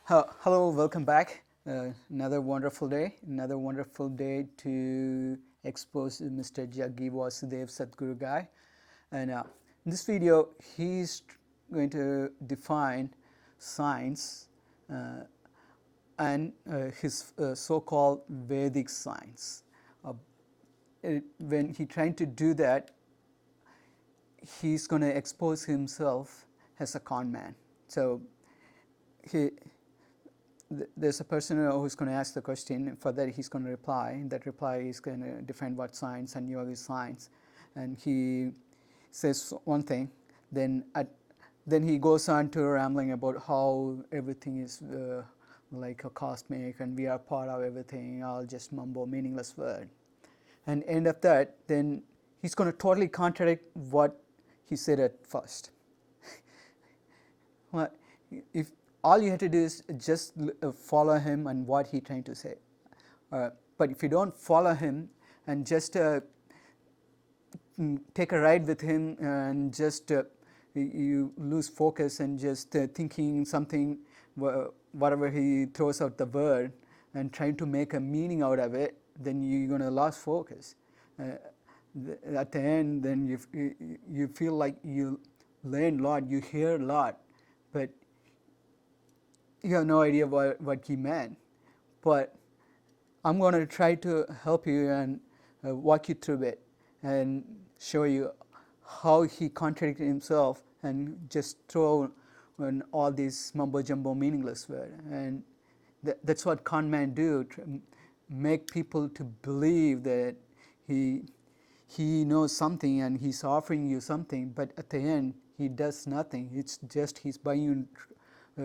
Hello, welcome back. Another wonderful day to expose Mr. Jaggi Vasudev Sadhguru guy. And in this video, he's going to define science and his so-called Vedic science. When he trying to do that, he's going to expose himself as a con man. So there's a person who's going to ask the question. For that, he's going to reply. That reply is going to define what science and yoga is science. And he says one thing, then he goes on to rambling about how everything is like a cosmic and we are part of everything, all just mumbo, meaningless word. And end of that, then he's going to totally contradict what he said at first. Well, if all you have to do is just follow him and what he's trying to say. But if you don't follow him and just take a ride with him and just you lose focus and just thinking something, whatever he throws out the word and trying to make a meaning out of it, then you're going to lose focus. At the end, then you feel like you learn a lot, you hear a lot, but you have no idea what he meant. But I'm going to try to help you and walk you through it and show you how he contradicted himself and just throw in all these mumbo jumbo meaningless words. And that's what con men do, to make people to believe that he knows something and he's offering you something, but at the end he does nothing. It's just he's buying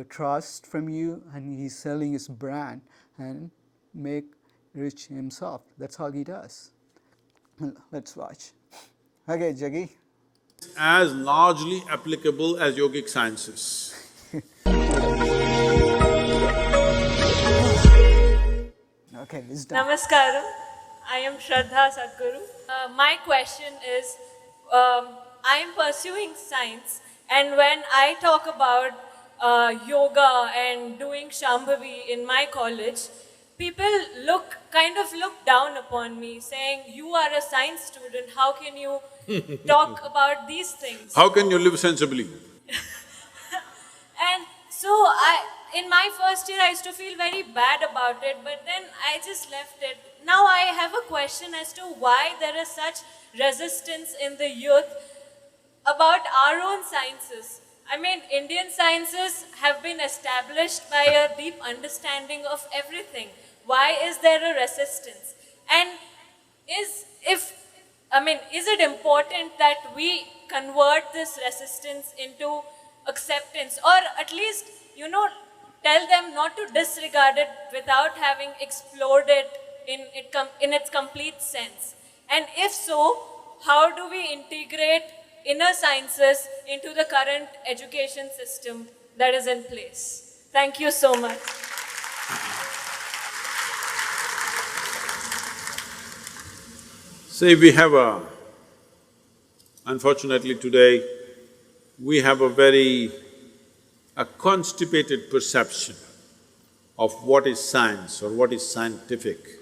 trust from you and he's selling his brand and make rich himself. That's all he does. Let's watch. Okay, Jaggi. As largely applicable as yogic sciences. Okay, wisdom. Namaskaram. I am Shraddha Sadhguru. My question is, I am pursuing science, and when I talk about yoga and doing Shambhavi in my college, people kind of look down upon me, saying, "You are a science student. How can you talk about these things?" How can you live sensibly? And so in my first year, I used to feel very bad about it, but then I just left it. Now I have a question as to why there is such resistance in the youth about our own sciences. I mean, Indian sciences have been established by a deep understanding of everything. Why is there a resistance? And is it important that we convert this resistance into acceptance, or at least, tell them not to disregard it without having explored it in its complete sense? And if so, how do we integrate inner sciences into the current education system that is in place? Thank you so much. Say unfortunately today, we have a constipated perception of what is science or what is scientific.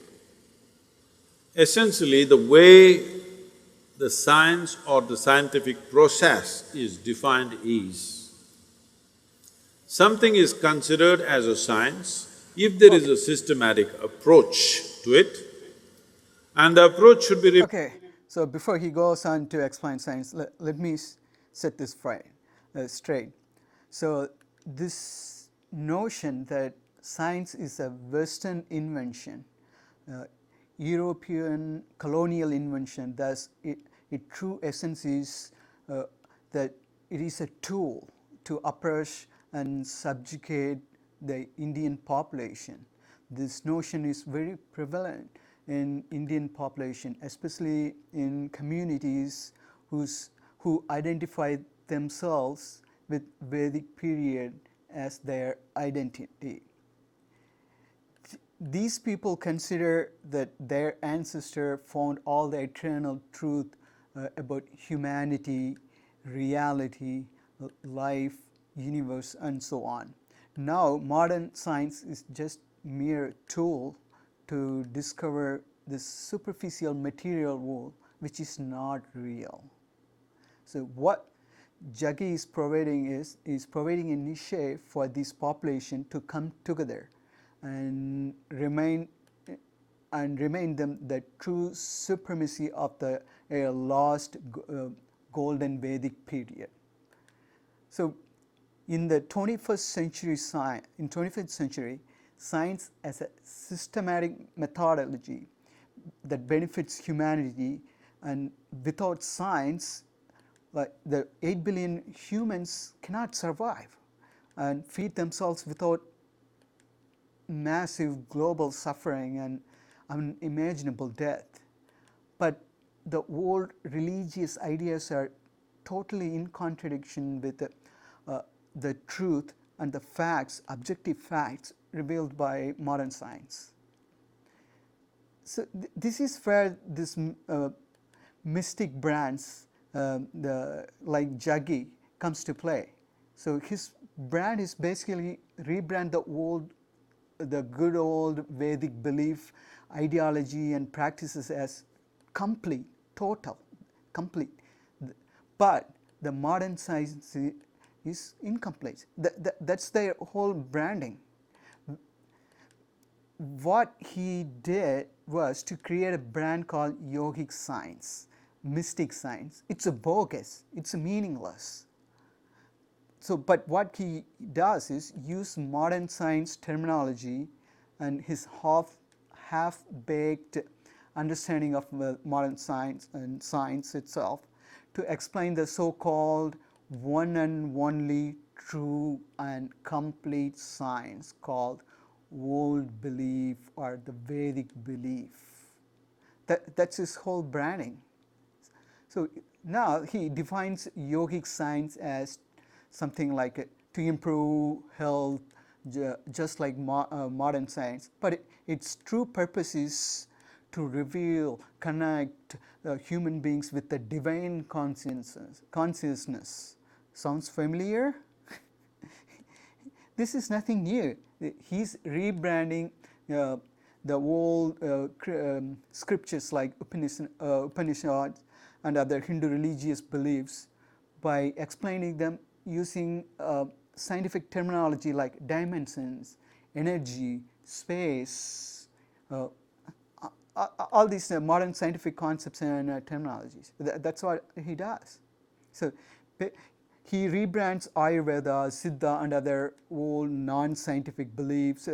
Essentially, the way the science or the scientific process is defined is, something is considered as a science if there is a systematic approach to it, and the approach should be… Okay, so before he goes on to explain science, let me set this straight. So this notion that science is a Western invention, European colonial invention, thus its true essence is that it is a tool to oppress and subjugate the Indian population. This notion is very prevalent in Indian population, especially in communities who identify themselves with Vedic period as their identity. These people consider that their ancestor found all the eternal truth about humanity, reality, life, universe, and so on. now modern science is just mere tool to discover this superficial material world which is not real. So what Jaggi is providing is providing a niche for this population to come together and remain them the true supremacy of the lost golden Vedic period. So in the 21st century, science as a systematic methodology that benefits humanity, and without science, like the 8 billion humans cannot survive and feed themselves without massive global suffering and unimaginable death. But the old religious ideas are totally in contradiction with the truth and the facts, objective facts revealed by modern science. So this is where this mystic brands like Jaggi comes to play. So his brand is basically rebrand the good old Vedic belief, ideology and practices as complete, total, complete. But the modern science is incomplete. That's their whole branding. What he did was to create a brand called Yogic science, mystic science. It's a bogus, it's meaningless. So, but what he does is use modern science terminology and his half-baked understanding of modern science and science itself to explain the so-called one and only true and complete science called old belief or the Vedic belief. That's his whole branding. So now he defines yogic science as something like to improve health, just like modern science. But its true purpose is to reveal, connect human beings with the divine consciousness. Sounds familiar? This is nothing new. He's rebranding the old scriptures like Upanishads and other Hindu religious beliefs by explaining them using scientific terminology like dimensions, energy, space, all these modern scientific concepts and terminologies. That's what he does. So he rebrands Ayurveda, Siddha and other old non-scientific beliefs,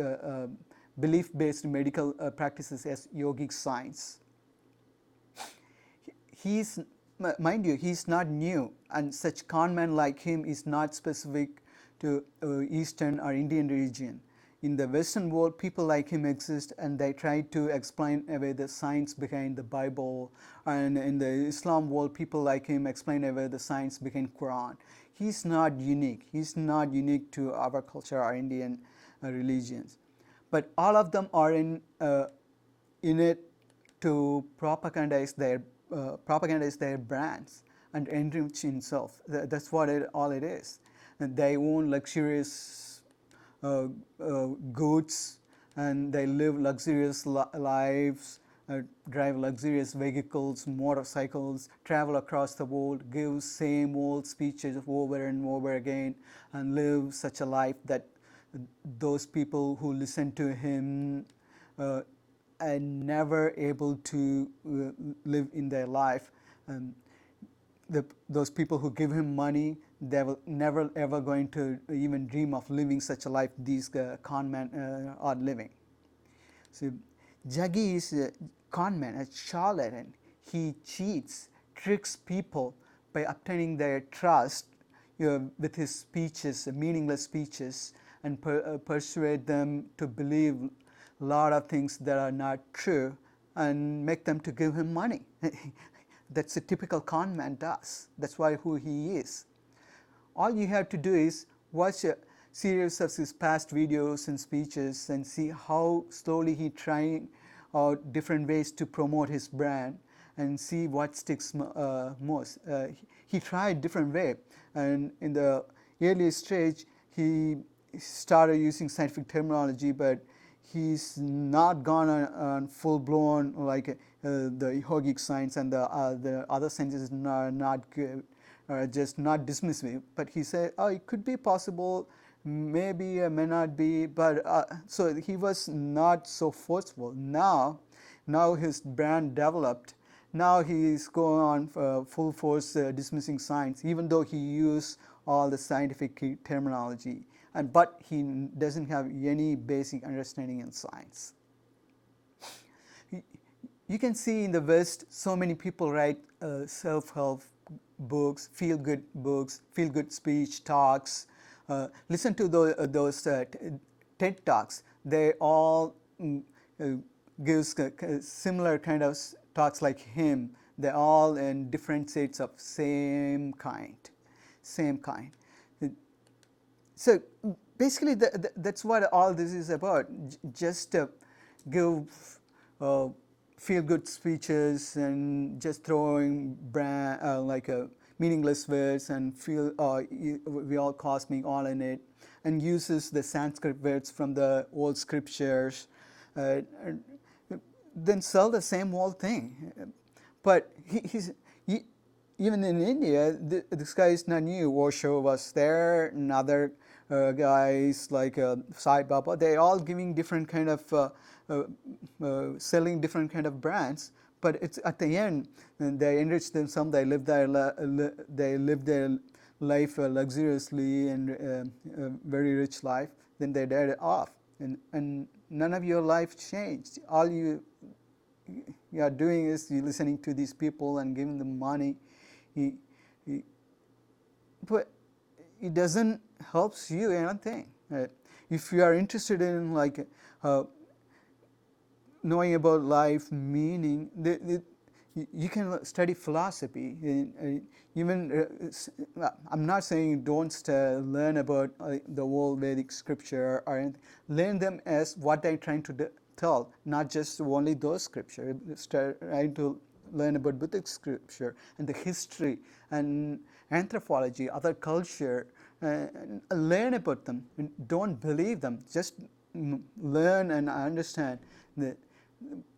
belief-based medical practices as yogic science. He's, mind you, he's not new, and such conman like him is not specific to Eastern or Indian region. In the Western world, people like him exist, and they try to explain away the science behind the Bible. And in the Islam world, people like him explain away the science behind Quran. He's not unique. He's not unique to our culture or Indian religions. But all of them are in it to propagandize their brands and enrich himself. That's what all it is. And they own luxurious goods, and they live luxurious lives, drive luxurious vehicles, motorcycles, travel across the world, give same old speeches over and over again, and live such a life that those people who listen to him are never able to live in their life. Those people who give him money, they will never ever going to even dream of living such a life these con men are living. So Jaggi is a con man, a charlatan. He cheats, tricks people by obtaining their trust with his speeches, meaningless speeches, and persuade them to believe a lot of things that are not true and make them to give him money. That's a typical con man does. That's who he is. All you have to do is watch a series of his past videos and speeches and see how slowly he trying out different ways to promote his brand and see what sticks most. He tried different way, and in the early stage he started using scientific terminology, but he's not gone on full blown like the yogic science and the other sciences are not good, just not dismissive. But he said, oh, it could be possible, maybe, may not be. But so he was not so forceful. Now his brand developed. Now he is going on full force dismissing science, even though he used all the scientific terminology, but he doesn't have any basic understanding in science. You can see in the West, so many people write self-help books, feel-good speech talks. Listen to those TED Talks. They all gives similar kind of talks like him. They're all in different states of same kind. So basically, that's what all this is about. Just give feel-good speeches and just throwing meaningless words and feel we all cosmic all in it, and uses the Sanskrit words from the old scriptures, then sell the same old thing. But even in India, this guy is not new. Osho was there, and other guys like Sai Baba. They all giving different kind of selling different kind of brands. But it's at the end, they enrich themselves. They live their life luxuriously and very rich life. Then they died off, and none of your life changed. All you are doing is you listening to these people and giving them money. But it doesn't help you anything. If you are interested in knowing about life, meaning, you can study philosophy. I'm not saying don't learn about the whole Vedic scripture or anything. Learn them as what they're trying to tell, not just only those scripture. Trying to learn about Buddhist scripture and the history and anthropology, other culture, learn about them. Don't believe them. Just learn and understand.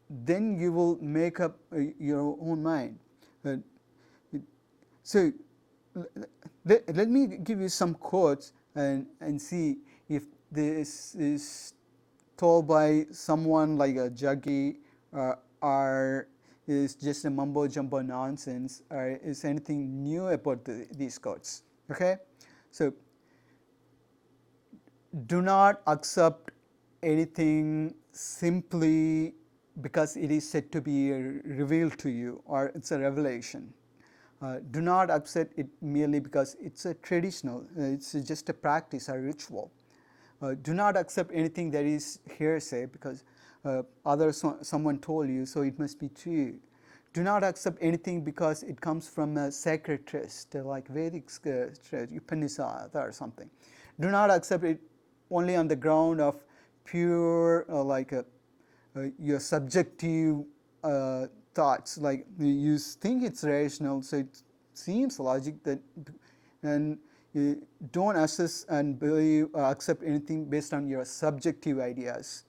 Then you will make up your own mind. So let me give you some quotes and see if this is told by someone like a juggy or is just a mumbo-jumbo nonsense, or is anything new about these quotes. Okay? So, do not accept anything simply because it is said to be revealed to you or it's a revelation. Do not accept it merely because it's a traditional, it's just a practice or ritual. Do not accept anything that is hearsay because someone told you, so it must be true. Do not accept anything because it comes from a sacred text, like Vedic text, Upanishad or something. Do not accept it only on the ground of pure, your subjective thoughts. Like you think it's rational, so it seems logic and you don't assess and believe or accept anything based on your subjective ideas.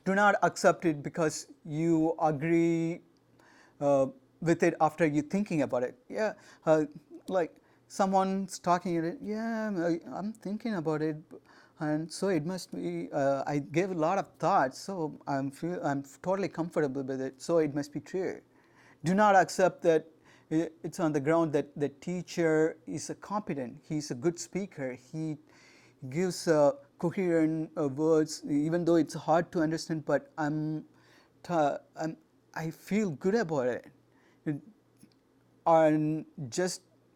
Do not accept it because you agree with it after you thinking about it. Yeah, like someone's talking it. Yeah, I'm thinking about it, and so it must be. I gave a lot of thought, so I'm totally comfortable with it. So it must be true. Do not accept that it's on the ground that the teacher is competent. He's a good speaker. He gives coherent words, even though it's hard to understand. But I feel good about it,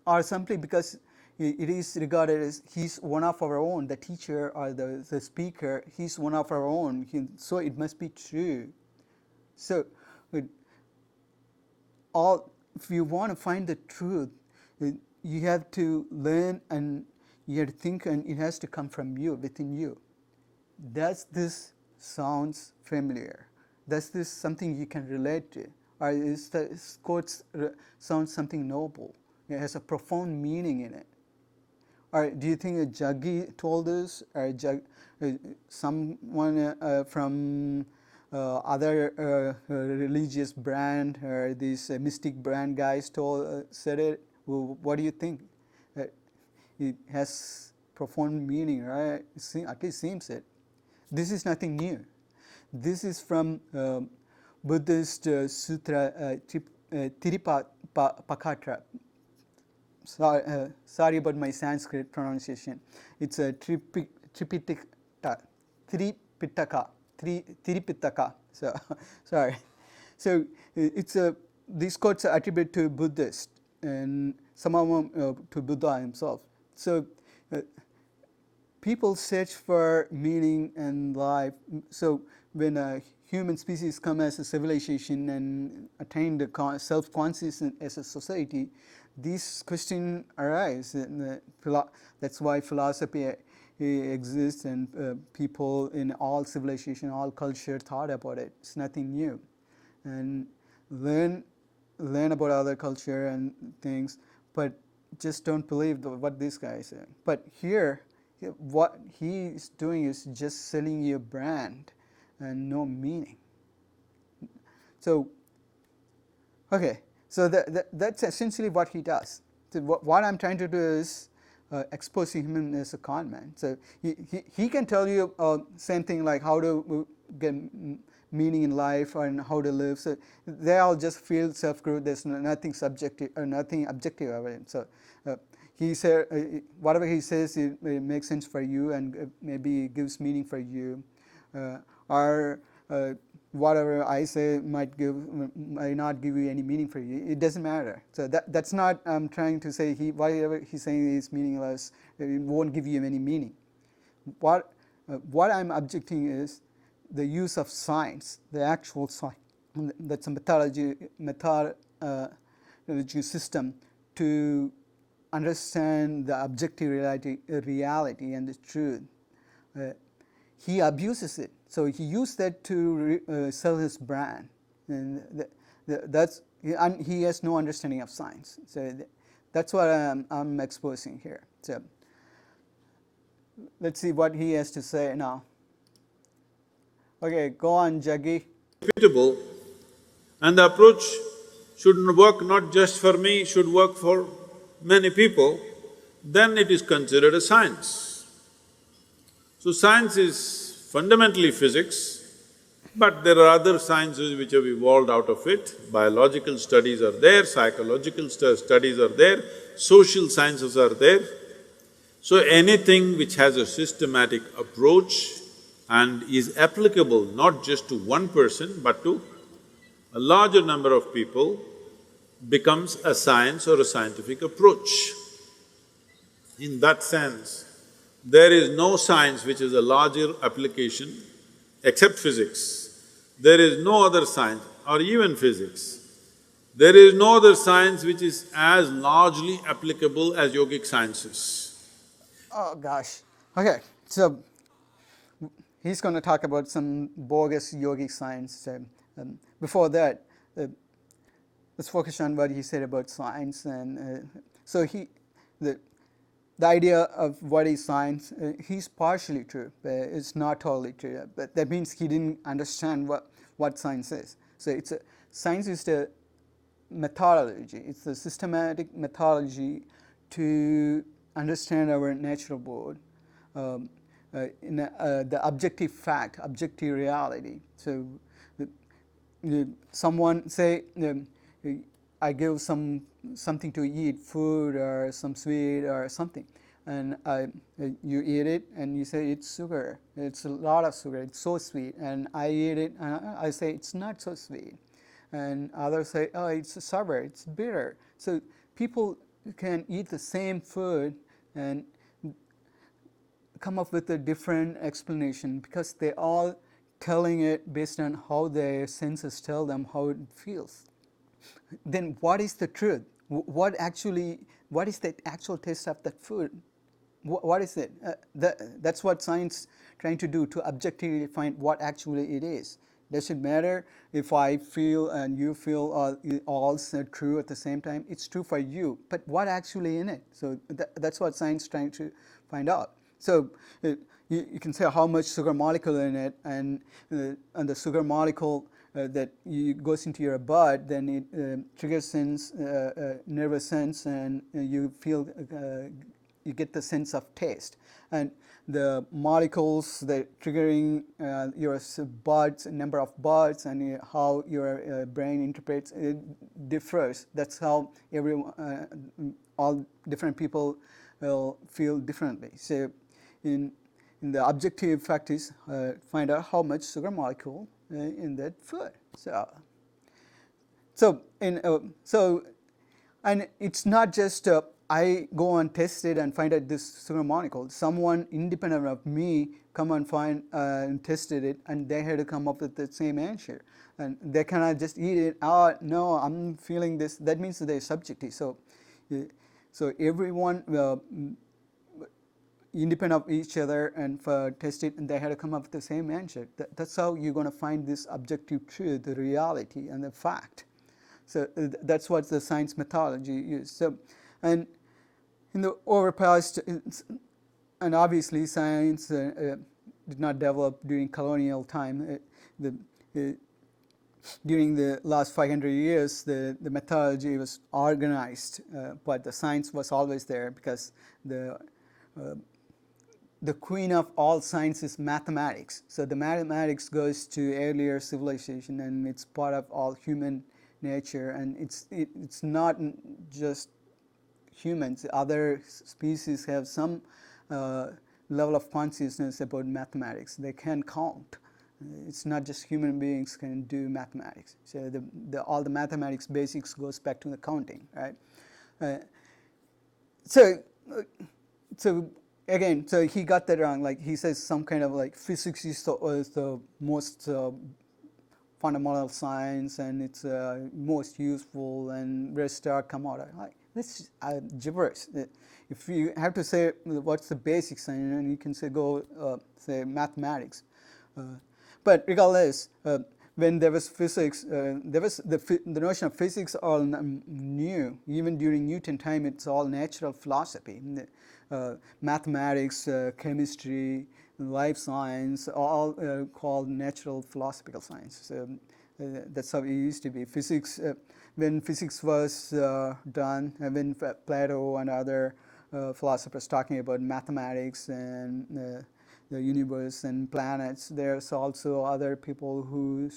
or simply because it is regarded as he's one of our own. The teacher or the speaker, he's one of our own. So it must be true. So if you want to find the truth, you have to learn and you have to think, and it has to come from you, within you. Does this sounds familiar? Does this something you can relate to? Or is the quotes sound something noble? It has a profound meaning in it. or do you think Jaggi told us, or someone from other religious brand, or these mystic brand guys said it? Well, what do you think? It has profound meaning, right? At least seems it. This is nothing new. This is from Buddhist sutra Tiripakatra. Sorry about my Sanskrit pronunciation. It's a Tripitaka. So sorry. So it's these quotes are attributed to Buddhist, and some of them to Buddha himself. So people search for meaning in life. So when a human species come as a civilization and attain the self-consciousness as a society, these questions arise. And that's why philosophy exists, and people in all civilization, all culture thought about it. It's nothing new. And learn about other culture and things, but just don't believe what this guy is saying. But here, what he's doing is just selling you a brand and no meaning. So, okay, so that's essentially what he does. So what I'm trying to do is exposing him as a con man. So he can tell you same thing like how to get meaning in life and how to live. So they all just feel self-growth. There's nothing subjective or nothing objective about it. So he said whatever he says, it makes sense for you and maybe gives meaning for you, or whatever I say might not give you any meaning for you. It doesn't matter. So that's not I'm trying to say whatever he's saying is meaningless. It won't give you any meaning. What I'm objecting is the use of science, the actual science. That's a methodology system to understand the objective reality and the truth. He abuses it. So he used that to sell his brand, and and he has no understanding of science. So that's what I'm exposing here. So let's see what he has to say now. Okay, go on, Jaggi. Repeatable, and the approach should work not just for me, should work for many people, then it is considered a science. So science is fundamentally physics, but there are other sciences which have evolved out of it. Biological studies are there, psychological studies are there, social sciences are there. So anything which has a systematic approach and is applicable not just to one person but to a larger number of people becomes a science or a scientific approach. In that sense, there is no science which is a larger application except physics. There is no other science, or even physics. There is no other science which is as largely applicable as yogic sciences. Oh gosh. Okay, so he's going to talk about some bogus yogic science. Before that, let's focus on what he said about science. And so the idea of what is science, he's partially true, but it's not totally true. But that means he didn't understand what science is. So science is the methodology. It's the systematic methodology to understand our natural world, in the objective fact, objective reality. So someone say, I give something to eat, food or some sweet or something, and you eat it and you say it's sugar, it's a lot of sugar, it's so sweet, and I eat it and I say it's not so sweet, and others say, oh, it's sour, it's bitter. So people can eat the same food and come up with a different explanation because they're all telling it based on how their senses tell them how it feels. Then what is the truth? What is the actual taste of that food? What is it? That's what science trying to do, to objectively find what actually it is. Does it matter if I feel and you feel all true at the same time? It's true for you, but what actually in it? So that's what science is trying to find out. So you can say how much sugar molecule in it, and the sugar molecule that goes into your blood, then it triggers sense, nervous sense, and you feel, you get the sense of taste. And the molecules that triggering your buds, number of buds, and how your brain interprets it differs. That's how all different people will feel differently. So in the objective fact is find out how much sugar molecule in that food. And it's not just I go and test it and find out this sugar molecule. Someone independent of me come and find and tested it, and they had to come up with the same answer. And they cannot just eat it. Oh no, I'm feeling this. That means they're subjective. So everyone independent of each other and test it, and they had to come up with the same answer. That's how you're going to find this objective truth, the reality, and the fact. So that's what the science methodology is. So, and in the overpast, and obviously science did not develop during colonial time. During the last 500 years, the methodology was organized, but the science was always there, because the queen of all science is mathematics. So the mathematics goes to earlier civilization, and it's part of all human nature, and it's not just humans. Other species have some level of consciousness about mathematics. They can count. It's not just human beings can do mathematics. So all the mathematics basics goes back to the counting, right? So again, so he got that wrong. Like he says, some kind of like physics is the most fundamental science, and it's most useful, and rest are commodity. Like, this gibberish. If you have to say what's the basic science, and you can say say mathematics. But regardless, when there was physics, there was the notion of physics all new. Even during Newton time, it's all natural philosophy. Mathematics, chemistry, life science, all called natural philosophical science. So that's how it used to be. Physics, when physics was done, when Plato and other philosophers talking about mathematics and the universe and planets, there's also other people who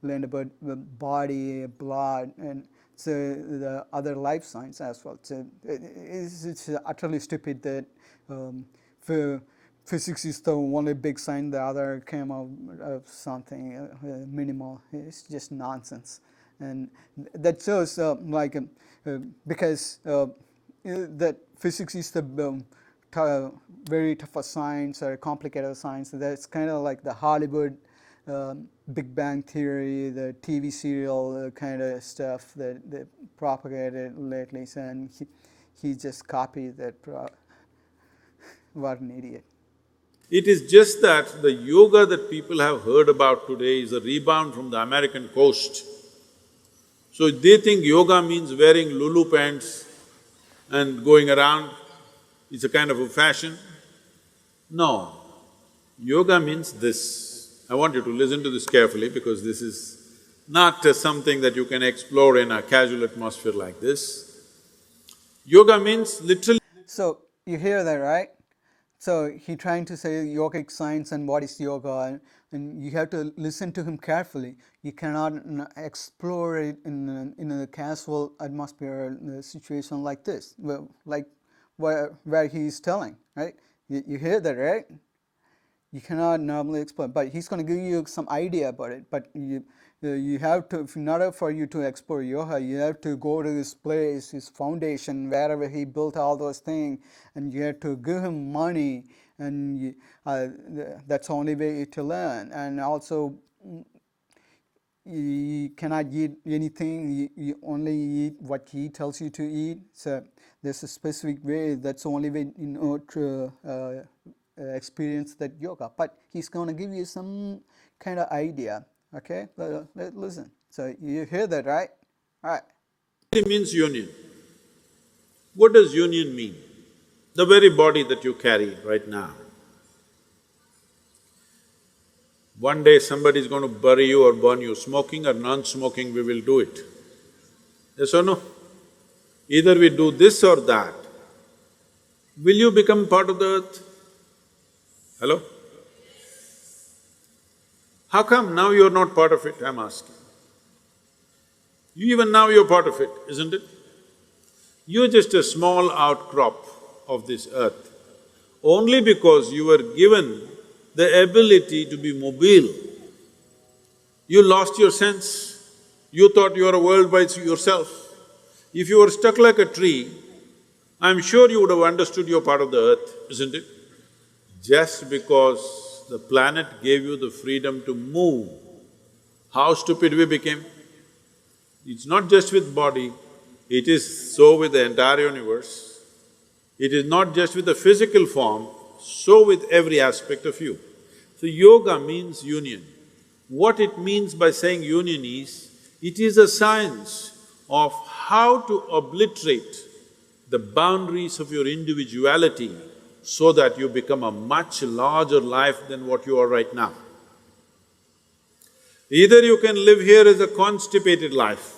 learned about the body, blood, and so the other life science as well. So it's utterly stupid that physics is the only big science, the other came out of something minimal. It's just nonsense. And that shows because that physics is the very tough science or complicated science. That's kind of like the Hollywood Big Bang Theory, the TV serial kind of stuff that they propagated lately. And he just copied that. What an idiot. It is just that the yoga that people have heard about today is a rebound from the American coast. So they think yoga means wearing Lulu pants and going around. It's a kind of a fashion. No, yoga means this. I want you to listen to this carefully, because this is not something that you can explore in a casual atmosphere like this. Yoga means literally… So you hear that, right? So he trying to say yogic science and what is yoga, and you have to listen to him carefully. You cannot explore it in a casual atmosphere, in a situation like this, like where he is telling, right? You hear that, right? You cannot normally explore, but he's going to give you some idea about it. But you have to, in order for you to explore yoga, you have to go to his place, his foundation, wherever he built all those things, and you have to give him money, and that's the only way to learn. And also, you cannot eat anything, you only eat what he tells you to eat. So there's a specific way, that's the only way in order to experience that yoga, but he's going to give you some kind of idea. Okay, listen. So you hear that, right? All right. It means union. What does union mean? The very body that you carry right now. One day somebody is going to bury you or burn you, smoking or non-smoking, we will do it. Yes or no? Either we do this or that. Will you become part of the earth? Hello? How come now you're not part of it, I'm asking? Even now you're part of it, isn't it? You're just a small outcrop of this earth. Only because you were given the ability to be mobile, you lost your sense. You thought you were a world by yourself. If you were stuck like a tree, I'm sure you would have understood you're part of the earth, isn't it? Just because the planet gave you the freedom to move, how stupid we became. It's not just with body, it is so with the entire universe. It is not just with the physical form, so with every aspect of you. So yoga means union. What it means by saying union is, it is a science of how to obliterate the boundaries of your individuality so that you become a much larger life than what you are right now. Either you can live here as a constipated life.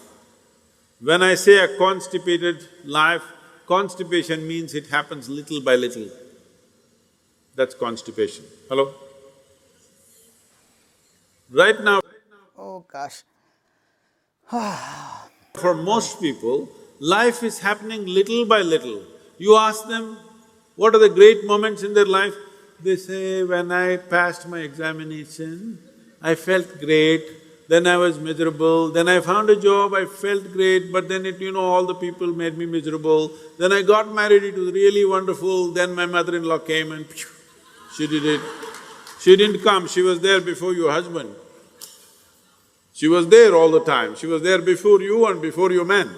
When I say a constipated life, constipation means it happens little by little. That's constipation. Hello? Right now, Oh gosh. for most people, life is happening little by little. You ask them, what are the great moments in their life? They say, when I passed my examination, I felt great, then I was miserable, then I found a job, I felt great, but then all the people made me miserable. Then I got married, it was really wonderful, then my mother-in-law came and phew, she did it. She didn't come, she was there before your husband. She was there all the time, she was there before you and before your men.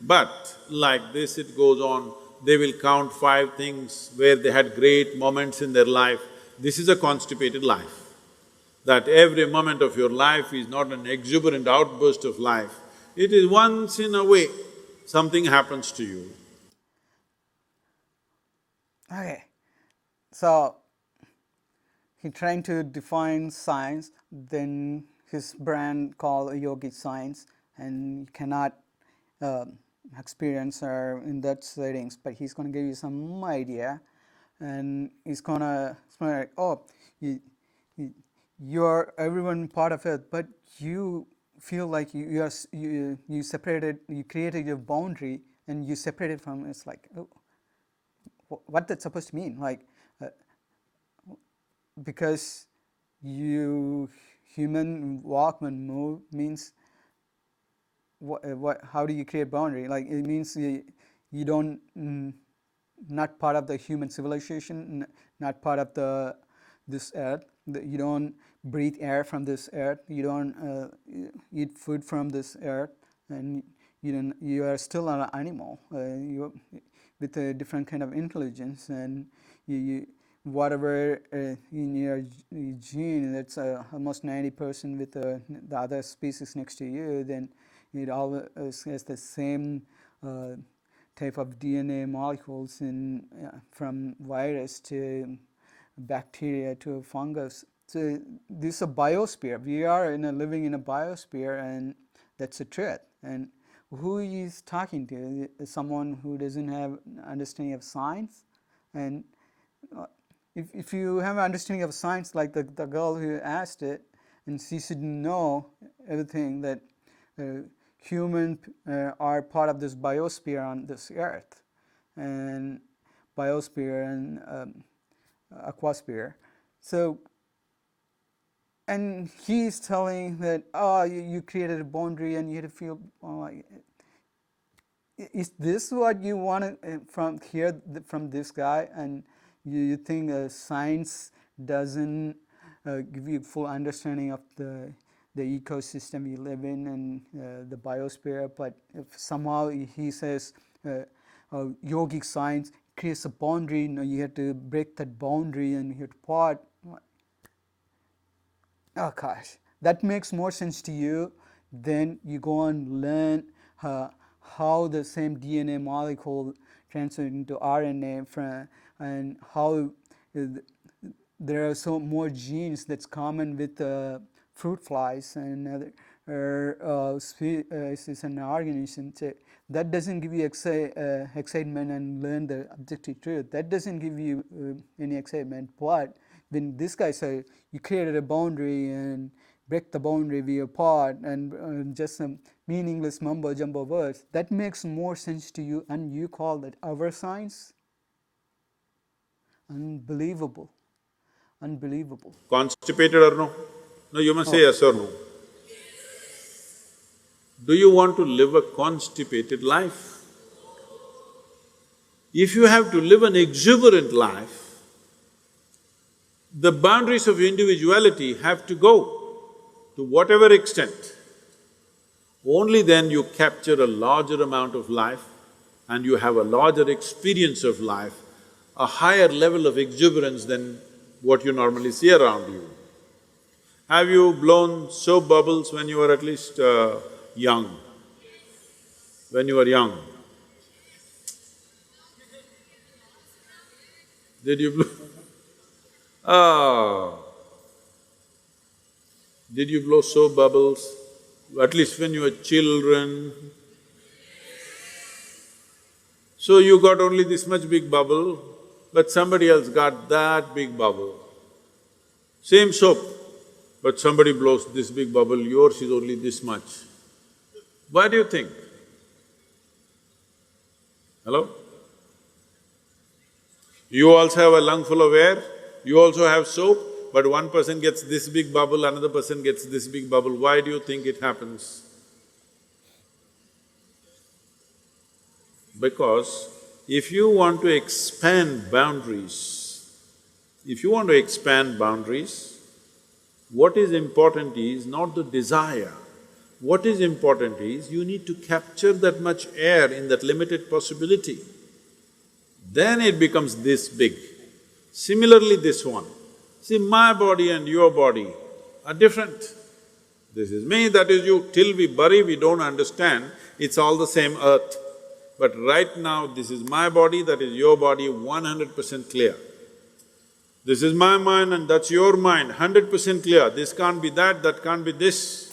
But like this it goes on, they will count 5 things where they had great moments in their life. This is a constipated life. That every moment of your life is not an exuberant outburst of life, it is once in a way something happens to you. Okay, so he trying to define science, then his brand called Yogic science, and you cannot experience or in that settings, but he's going to give you some idea, and he's gonna like, oh, you're everyone part of it, but you feel like you separated, you created your boundary, and you separated from it. It's like, oh, what that's supposed to mean? Like, because you human walk and move means what how do you create boundary? Like it means you don't not part of the human civilization, not part of this earth. You don't breathe air from this earth. You don't eat food from this earth, and you are still an animal. You with a different kind of intelligence, and you whatever in your gene, that's almost 90% with the other species next to you, then it all has the same type of DNA molecules from virus to bacteria to fungus. So this is a biosphere. We are living in a biosphere, and that's the truth. And who he's talking to is someone who doesn't have understanding of science. And if you have an understanding of science, like the girl who asked it, and she should know everything that humans are part of this biosphere on this earth, and biosphere and aquasphere. So, and he's telling that, oh, you created a boundary and you had to feel, is this what you want from here, from this guy? And you think science doesn't give you full understanding of the ecosystem we live in and the biosphere, but if somehow he says yogic science creates a boundary, you have to break that boundary and you have to part. Oh gosh, that makes more sense to you. Then you go and learn how the same DNA molecule translates into RNA and how there are so more genes that's common with fruit flies and other species and organisms. That doesn't give you excitement and learn the objective truth. That doesn't give you any excitement. But when this guy said you created a boundary and break the boundary via part and just some meaningless mumbo jumbo words, that makes more sense to you, and you call that our science? Unbelievable. Unbelievable. Constipated or no? No, you must say yes or no. Do you want to live a constipated life? If you have to live an exuberant life, the boundaries of individuality have to go to whatever extent. Only then you capture a larger amount of life and you have a larger experience of life, a higher level of exuberance than what you normally see around you. Have you blown soap bubbles when you were at least young? When you were young? Did you blow? Oh. Did you blow soap bubbles, at least when you were children? So you got only this much big bubble, but somebody else got that big bubble. Same soap, but somebody blows this big bubble, yours is only this much. Why do you think? Hello? You also have a lung full of air, you also have soap, but one person gets this big bubble, another person gets this big bubble. Why do you think it happens? Because if you want to expand boundaries, what is important is not the desire. What is important is you need to capture that much air in that limited possibility. Then it becomes this big. Similarly, this one. See, my body and your body are different. This is me, that is you. Till we bury, we don't understand, it's all the same earth. But right now, this is my body, that is your body, 100% clear. This is my mind and that's your mind, 100% clear. This can't be that, that can't be this.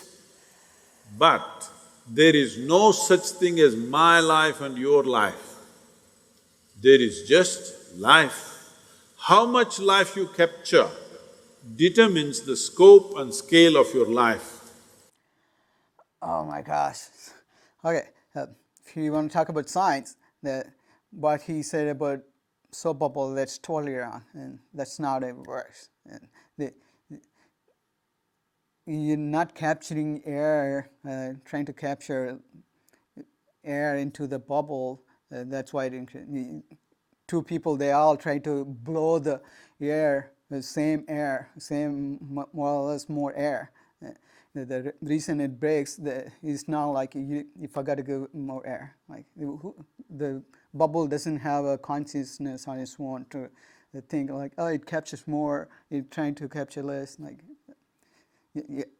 But there is no such thing as my life and your life. There is just life. How much life you capture determines the scope and scale of your life. Oh my gosh. Okay, if you want to talk about science, what he said about soap bubble, that's totally wrong, and that's not how it works. And you're not capturing air, trying to capture air into the bubble. That's why two people, they all try to blow the air, more or less more air. The reason it breaks is not like you forgot to give more air. Like the bubble doesn't have a consciousness on its own to think like, oh, it captures more, it's trying to capture less. Like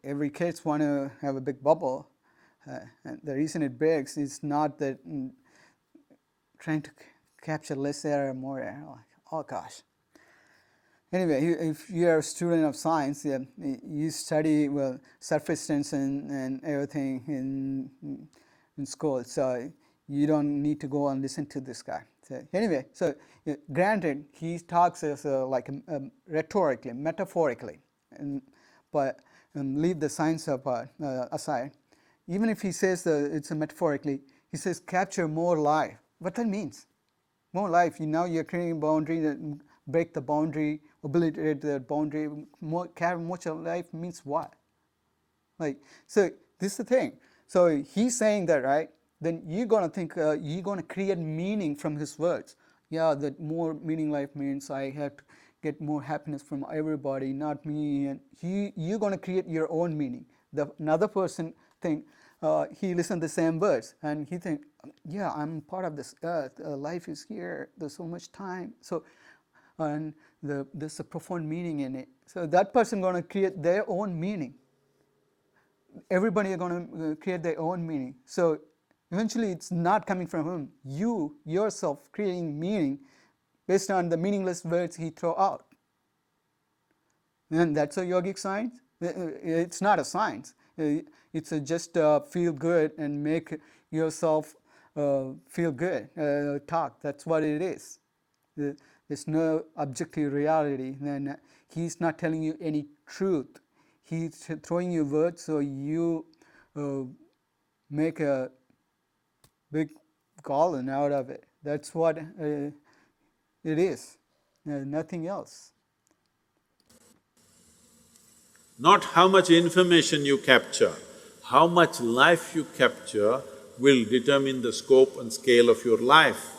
every kids want to have a big bubble. And the reason it breaks is not that trying to capture less air or more air. Like, oh gosh. Anyway, if you are a student of science, you study, well, surface tension and everything in school, so you don't need to go and listen to this guy. So anyway, so granted, he talks as rhetorically, metaphorically, but leave the science aside. Even if he says it's metaphorically, he says capture more life. What that means? More life. Now you're creating a boundary, break the boundary, obliterate the boundary. Carry more life means what? Like, so this is the thing. So he's saying that, right? Then you're gonna think, you're gonna create meaning from his words. Yeah, that more meaning life means I have to get more happiness from everybody, not me. And you're gonna create your own meaning. Another person think, he listened to the same words and he think, yeah, I'm part of this earth, life is here, there's so much time, so and there's a profound meaning in it. So that person going to create their own meaning. Everybody are going to create their own meaning. So eventually it's not coming from him. You yourself creating meaning based on the meaningless words he throw out. And that's a yogic science. It's not a science. It's just feel good and make yourself feel good talk. That's what it is. There's no objective reality. Then he's not telling you any truth. He's throwing you words so you make a big garland out of it. That's what it is. Nothing else. Not how much information you capture, how much life you capture will determine the scope and scale of your life.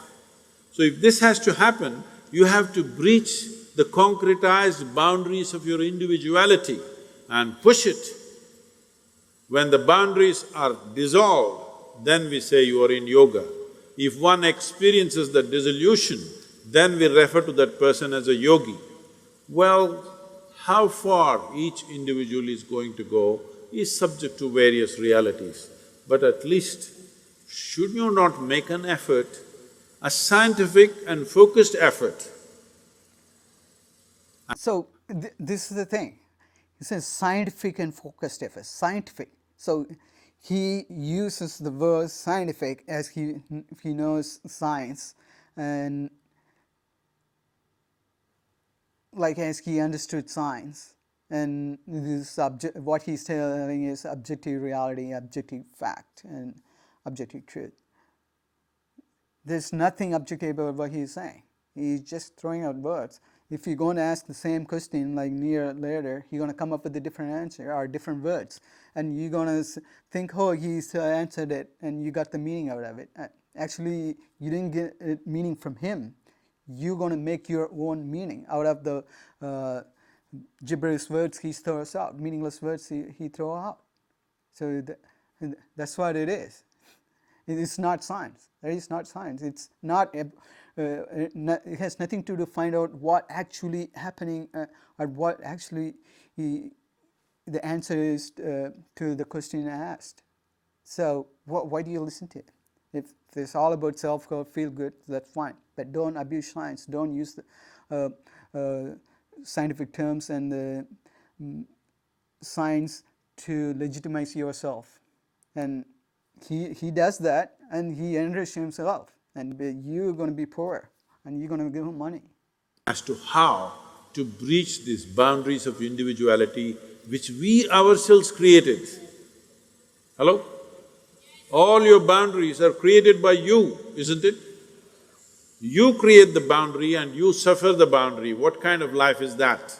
So if this has to happen, you have to breach the concretized boundaries of your individuality and push it. When the boundaries are dissolved, then we say you are in yoga. If one experiences the dissolution, then we refer to that person as a yogi. Well, how far each individual is going to go is subject to various realities. But at least, should you not make an effort, a scientific and focused effort? So, this is the thing. He says scientific and focused effort, scientific. So, he uses the word scientific as he knows science, and like as he understood science, and this what he's telling is objective reality, objective fact, and objective truth. There's nothing objective about what he's saying. He's just throwing out words. If you're going to ask the same question like later, you're going to come up with a different answer or different words, and you're going to think, oh, he's answered it, and you got the meaning out of it. Actually, you didn't get meaning from him. You're going to make your own meaning out of the gibberish words he throws out, meaningless words he throws out. So that's what it is. It's not science. That is not science. It's not. It has nothing to do to find out what actually happening or what actually the answer is to the question asked. So why do you listen to it? If it's all about self-care, feel good, that's fine. But don't abuse science. Don't use the scientific terms and the science to legitimize yourself. And he does that, and he enriches himself. And you're going to be poor, and you're going to give him money. As to how to breach these boundaries of individuality which we ourselves created. Hello? All your boundaries are created by you, isn't it? You create the boundary and you suffer the boundary. What kind of life is that?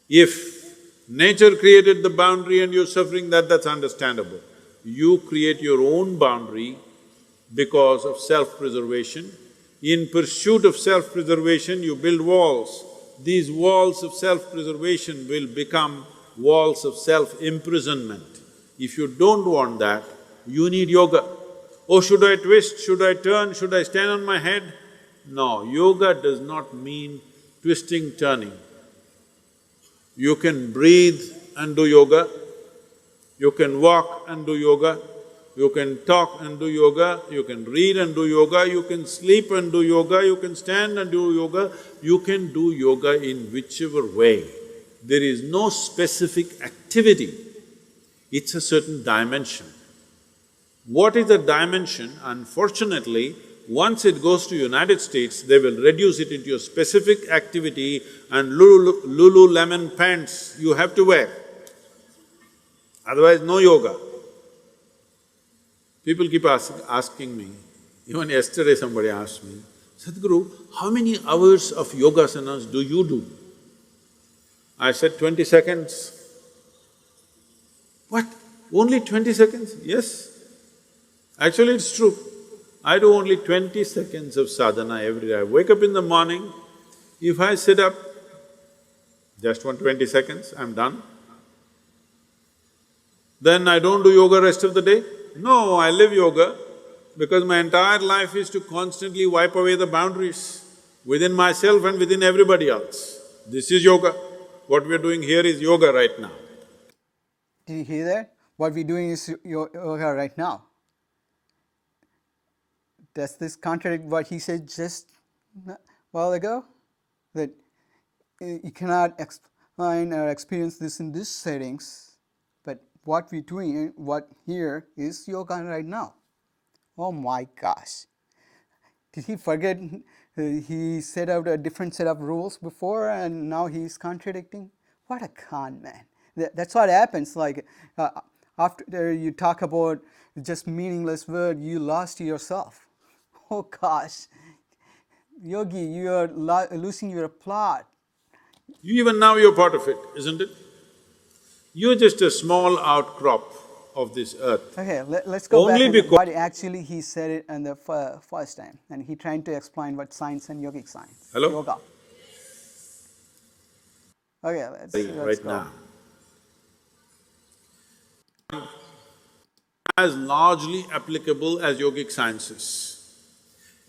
If nature created the boundary and you're suffering that, that's understandable. You create your own boundary because of self-preservation. In pursuit of self-preservation, you build walls. These walls of self-preservation will become walls of self-imprisonment. If you don't want that, you need yoga. Oh, should I twist? Should I turn? Should I stand on my head? No, yoga does not mean twisting, turning. You can breathe and do yoga, you can walk and do yoga, you can talk and do yoga, you can read and do yoga, you can sleep and do yoga, you can stand and do yoga, you can do yoga in whichever way. There is no specific activity, it's a certain dimension. What is the dimension? Unfortunately, once it goes to United States, they will reduce it into a specific activity and Lululemon pants you have to wear. Otherwise, no yoga. People keep asking me, even yesterday somebody asked me, Sadhguru, how many hours of yogasanas do you do? I said, 20 seconds. What? Only 20 seconds? Yes. Actually, it's true. I do only 20 seconds of sadhana every day. I wake up in the morning, if I sit up, just 20 seconds, I'm done. Then I don't do yoga rest of the day? No, I live yoga because my entire life is to constantly wipe away the boundaries within myself and within everybody else. This is yoga. What we're doing here is yoga right now. Did you hear that? What we're doing is yoga right now. Does this contradict what he said just a while ago? That you cannot explain or experience this in these settings, but what we're doing, what here is yoga right now. Oh my gosh. Did he forget he set out a different set of rules before and now he's contradicting? What a con man. That's what happens. Like after you talk about just meaningless word, you lost yourself. Oh gosh. Yogi, you are losing your plot. Even now you're part of it, isn't it? You're just a small outcrop of this earth. Okay, let's go Only back because… what actually he said it in the first time. And he trying to explain what science and yogic science. Hello? Yoga. Okay, let's right go. now. As largely applicable as yogic sciences.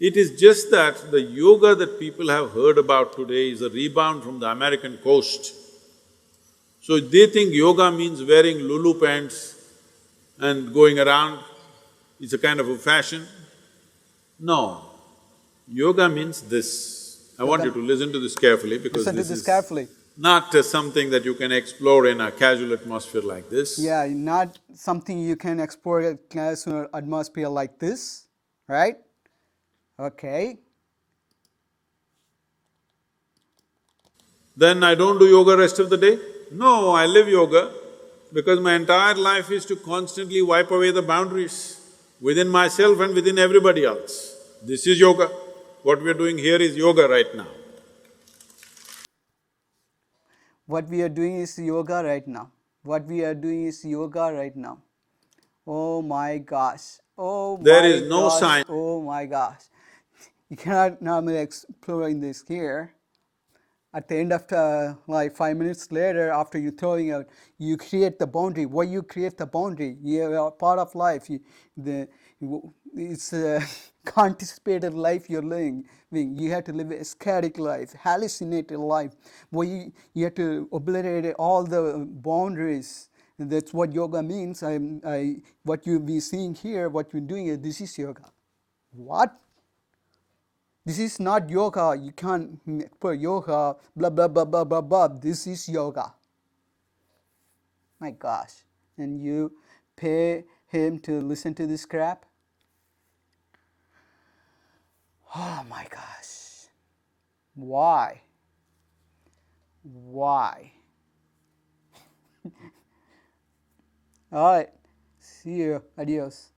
It is just that the yoga that people have heard about today is a rebound from the American coast. So they think yoga means wearing Lulu pants and going around, it's a kind of a fashion. No, yoga means this. I want you to listen to this carefully because Listen to this carefully. not something that you can explore in a casual atmosphere like this. Yeah, not something you can explore a class or atmosphere like this, right? Okay. Then I don't do yoga rest of the day? No, I live yoga because my entire life is to constantly wipe away the boundaries within myself and within everybody else. This is yoga. What we're doing here is yoga right now. What we are doing is yoga right now. What we are doing is yoga right now. Oh my gosh. Oh my gosh. There is no science. Oh my gosh. You cannot normally explore in this here. At the end of like 5 minutes later, after you throwing out, you create the boundary. Why you create the boundary? You are part of life. It's a anticipated life you're living. You have to live a static life, hallucinated life. Why you have to obliterate all the boundaries. And that's what yoga means. What you'll be seeing here, what you're doing, this is yoga. What? This is not yoga. You can't put yoga, blah, blah, blah, blah, blah, blah. This is yoga. My gosh. And you pay him to listen to this crap? Oh my gosh. Why? Why? All right. See you. Adios.